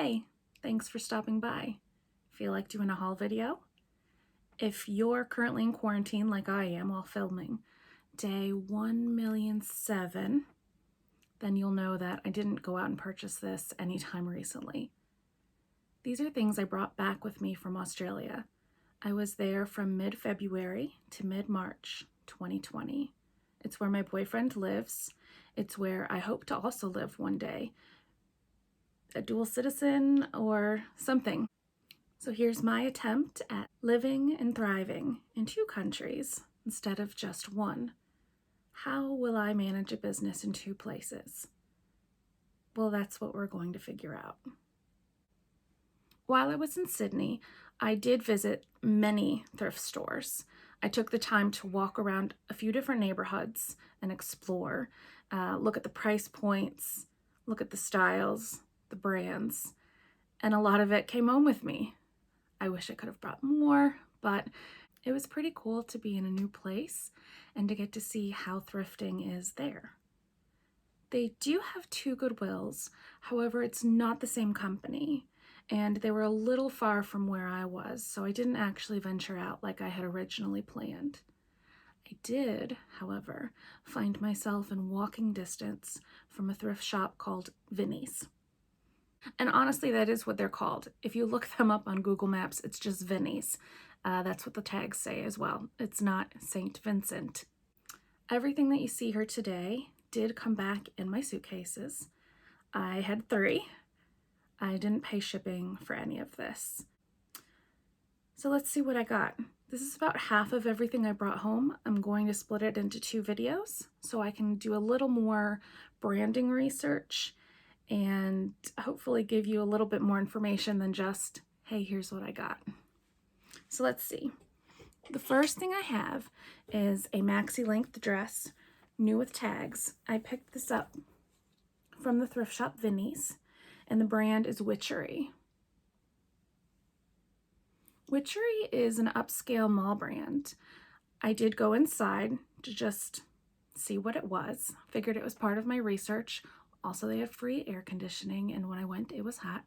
Hey, thanks for stopping by. Feel like doing a haul video? If you're currently in quarantine like I am while filming day 1,000,007, then you'll know that I didn't go out and purchase this anytime recently. These are things I brought back with me from Australia. I was there from mid-February to mid-March 2020. It's where my boyfriend lives. It's where I hope to also live one day. A dual citizen or something. So here's my attempt at living and thriving in 2 countries instead of just one. How will I manage a business in 2 places? Well, that's what we're going to figure out. While I was in Sydney, I did visit many thrift stores. I took the time to walk around a few different neighborhoods and explore, look at the price points, look at the styles, the brands, and a lot of it came home with me. I wish I could have brought more, but it was pretty cool to be in a new place and to get to see how thrifting is there. They do have 2 Goodwills, however, it's not the same company, and they were a little far from where I was, so I didn't actually venture out like I had originally planned. I did, however, find myself in walking distance from a thrift shop called Vinnies. And honestly, that is what they're called. If you look them up on Google Maps, it's just Vinnies. That's what the tags say as well. It's not St. Vincent. Everything that you see here today did come back in my suitcases. I had 3. I didn't pay shipping for any of this. So let's see what I got. This is about half of everything I brought home. I'm going to split it into 2 videos so I can do a little more branding research and hopefully give you a little bit more information than just, hey, here's what I got. So let's see. The first thing I have is a maxi length dress, new with tags. I picked this up from the thrift shop Vinnies, and the brand is Witchery. Witchery is an upscale mall brand. I did go inside to just see what it was. Figured it was part of my research. Also, they have free air conditioning, and when I went, it was hot.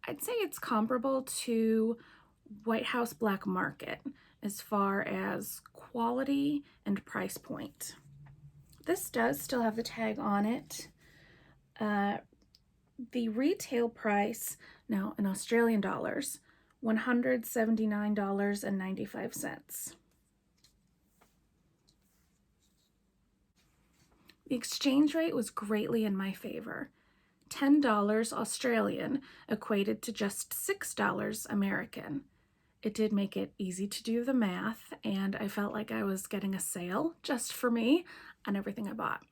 I'd say it's comparable to White House Black Market as far as quality and price point. This does still have the tag on it. The retail price, now in Australian dollars, $179.95. The exchange rate was greatly in my favor. $10 Australian equated to just $6 American. It did make it easy to do the math, and I felt like I was getting a sale just for me on everything I bought.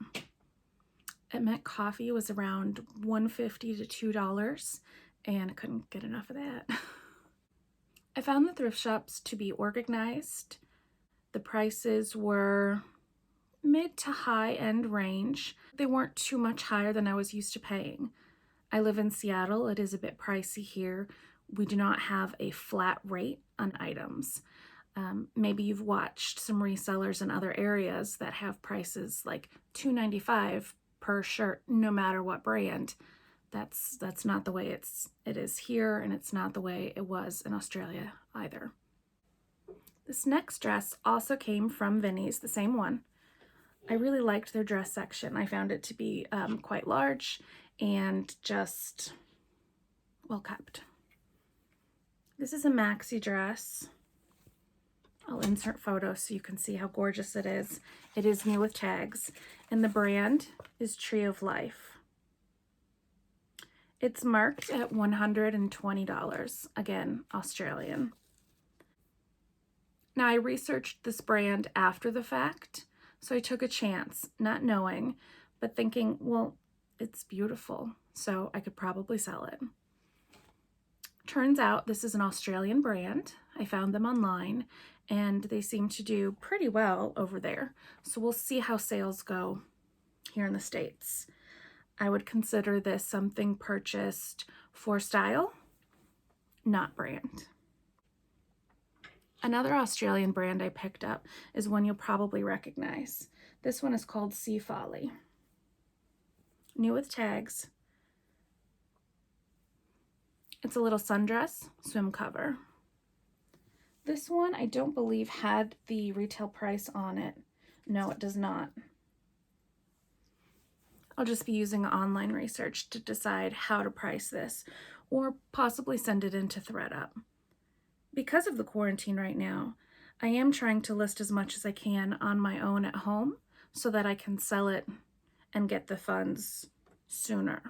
It meant coffee was around $1.50 to $2, and I couldn't get enough of that. I found the thrift shops to be organized. The prices were mid to high end range. They weren't too much higher than I was used to paying. I live in Seattle. It is a bit pricey here. We do not have a flat rate on items. Maybe you've watched some resellers in other areas that have prices like $2.95 per shirt, no matter what brand. That's not the way it is here, and it's not the way it was in Australia either. This next dress also came from Vinnies, the same one. I really liked their dress section. I found it to be quite large and just well kept. This is a maxi dress. I'll insert photos so you can see how gorgeous it is. It is new with tags, and the brand is Tree of Life. It's marked at $120, again, Australian. Now, I researched this brand after the fact, so I took a chance, not knowing, but thinking, well, it's beautiful, so I could probably sell it. Turns out this is an Australian brand. I found them online, and they seem to do pretty well over there. So we'll see how sales go here in the States. I would consider this something purchased for style, not brand. Another Australian brand I picked up is one you'll probably recognize. This one is called Sea Folly. New with tags. It's a little sundress swim cover. This one I don't believe had the retail price on it. No, it does not. I'll just be using online research to decide how to price this, or possibly send it into ThredUp. Because of the quarantine right now, I am trying to list as much as I can on my own at home so that I can sell it and get the funds sooner.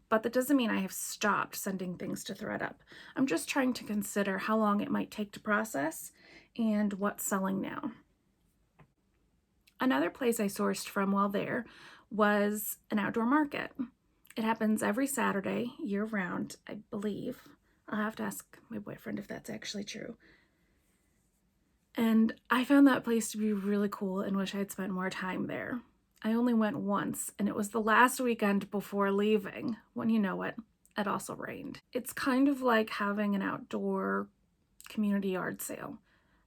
But that doesn't mean I have stopped sending things to ThredUp. I'm just trying to consider how long it might take to process and what's selling now. Another place I sourced from while there was an outdoor market. It happens every Saturday, year-round, I believe. I'll have to ask my boyfriend if that's actually true. And I found that place to be really cool and wish I'd spent more time there. I only went once, and it was the last weekend before leaving, when you know it also rained. It's kind of like having an outdoor community yard sale.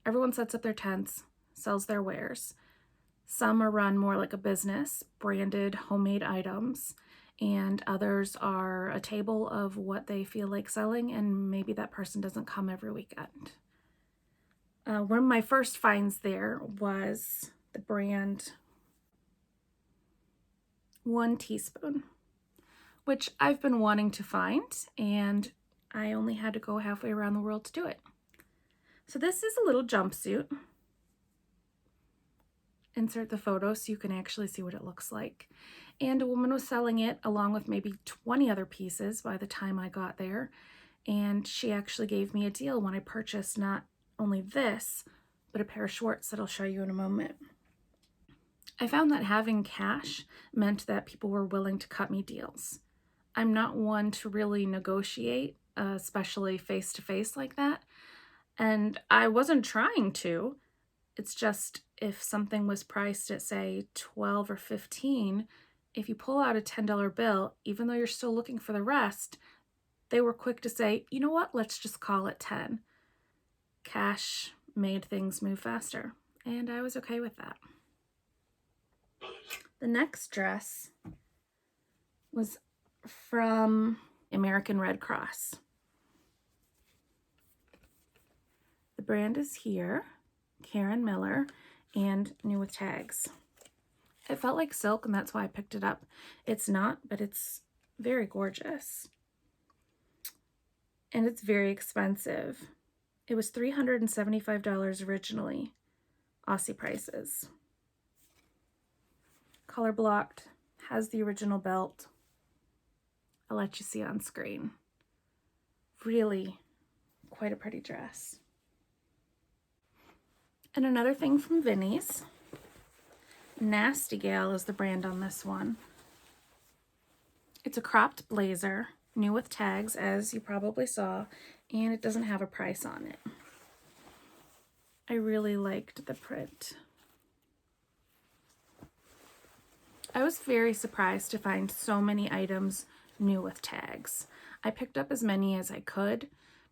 Everyone sets up their tents, sells their wares. Some are run more like a business, branded homemade items, and others are a table of what they feel like selling, and maybe that person doesn't come every weekend. One of my first finds there was the brand 1 Teaspoon, which I've been wanting to find, and I only had to go halfway around the world to do it. So this is a little jumpsuit. Insert the photo so you can actually see what it looks like. And a woman was selling it along with maybe 20 other pieces by the time I got there. And she actually gave me a deal when I purchased not only this, but a pair of shorts that I'll show you in a moment. I found that having cash meant that people were willing to cut me deals. I'm not one to really negotiate, especially face-to-face like that. And I wasn't trying to. It's just if something was priced at, say, $12 or $15, if you pull out a $10 bill, even though you're still looking for the rest, they were quick to say, you know what, let's just call it 10. Cash made things move faster, and I was okay with that. The next dress was from American Red Cross. The brand is here, Karen Miller, and new with tags. It felt like silk, and that's why I picked it up. It's not, but it's very gorgeous. And it's very expensive. It was $375 originally, Aussie prices. Color blocked, has the original belt. I'll let you see on screen. Really quite a pretty dress. And another thing from Vinnies. Nasty Gal is the brand on this one. It's a cropped blazer, new with tags, as you probably saw, and it doesn't have a price on it. I really liked the print. I was very surprised to find so many items new with tags. I picked up as many as I could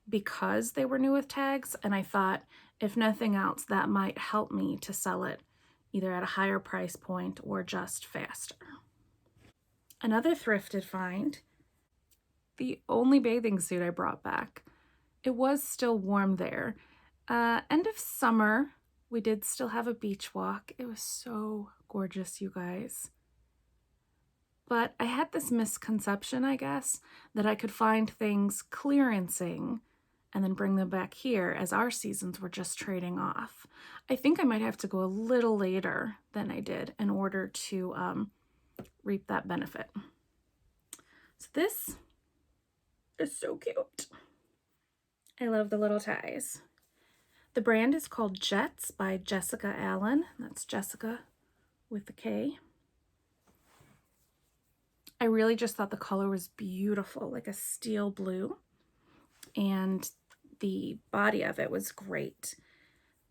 because they were new with tags, and I thought, if nothing else, that might help me to sell it either at a higher price point or just faster. Another thrifted find, the only bathing suit I brought back. It was still warm there. End of summer, we did still have a beach walk. It was so gorgeous, you guys. But I had this misconception, I guess, that I could find things clearancing and then bring them back here as our seasons were just trading off. I think I might have to go a little later than I did in order to reap that benefit. So this is so cute. I love the little ties. The brand is called Jets by Jessica Allen. That's Jessica with the K. I really just thought the color was beautiful, like a steel blue. And the body of it was great.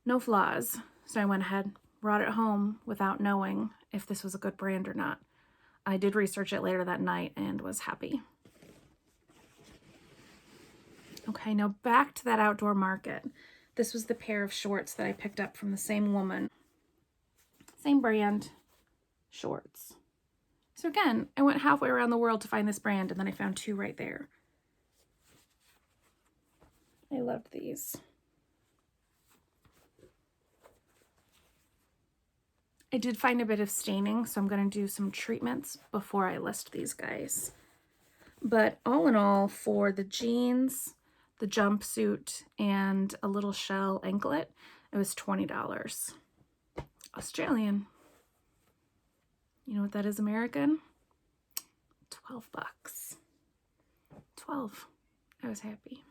No flaws. So I went ahead, brought it home without knowing if this was a good brand or not. I did research it later that night and was happy. Okay, now back to that outdoor market. This was the pair of shorts that I picked up from the same woman. Same brand, shorts. So again, I went halfway around the world to find this brand, and then I found two right there. I loved these. I did find a bit of staining, so I'm going to do some treatments before I list these guys. But all in all, for the jeans, the jumpsuit, and a little shell anklet, it was $20. Australian. You know what that is American? 12 bucks. 12. I was happy.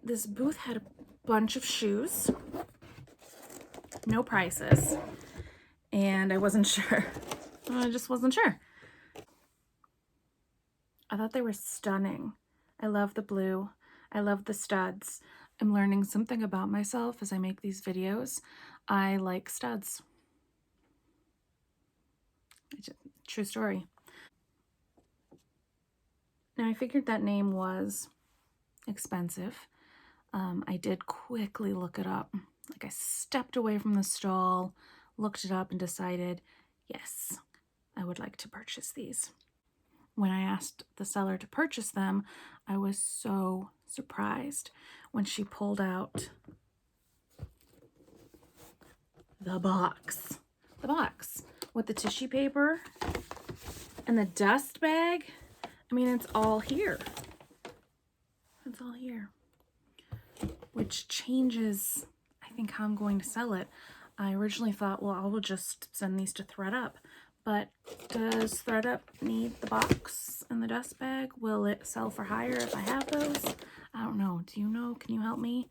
This booth had a bunch of shoes, no prices, and I wasn't sure. I just wasn't sure. I thought they were stunning. I love the blue. I love the studs. I'm learning something about myself as I make these videos. I like studs. True story. Now I figured that name was expensive. I did quickly look it up. Like I stepped away from the stall, looked it up, and decided, yes, I would like to purchase these. When I asked the seller to purchase them, I was so surprised when she pulled out the box. The box with the tissue paper and the dust bag. I mean, it's all here. It's all here. Which changes, I think, how I'm going to sell it. I originally thought, well, I will just send these to ThredUp. But does ThredUp need the box and the dust bag? Will it sell for higher if I have those? I don't know. Do you know? Can you help me?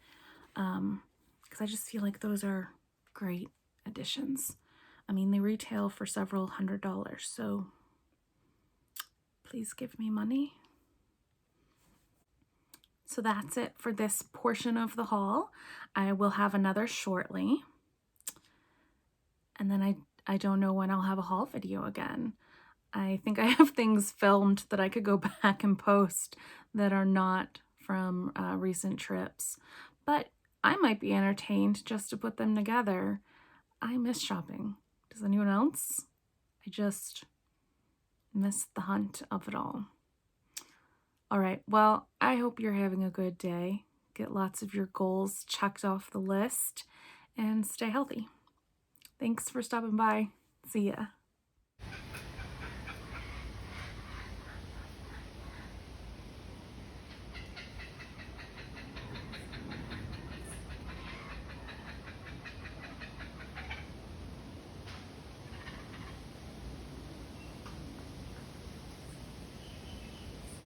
Because I just feel like those are great additions. I mean, they retail for several $100s, so please give me money. So that's it for this portion of the haul. I will have another shortly. And then I don't know when I'll have a haul video again. I think I have things filmed that I could go back and post that are not from recent trips. But I might be entertained just to put them together. I miss shopping. Does anyone else? I just miss the hunt of it all. All right, well, I hope you're having a good day. Get lots of your goals checked off the list and stay healthy. Thanks for stopping by. See ya.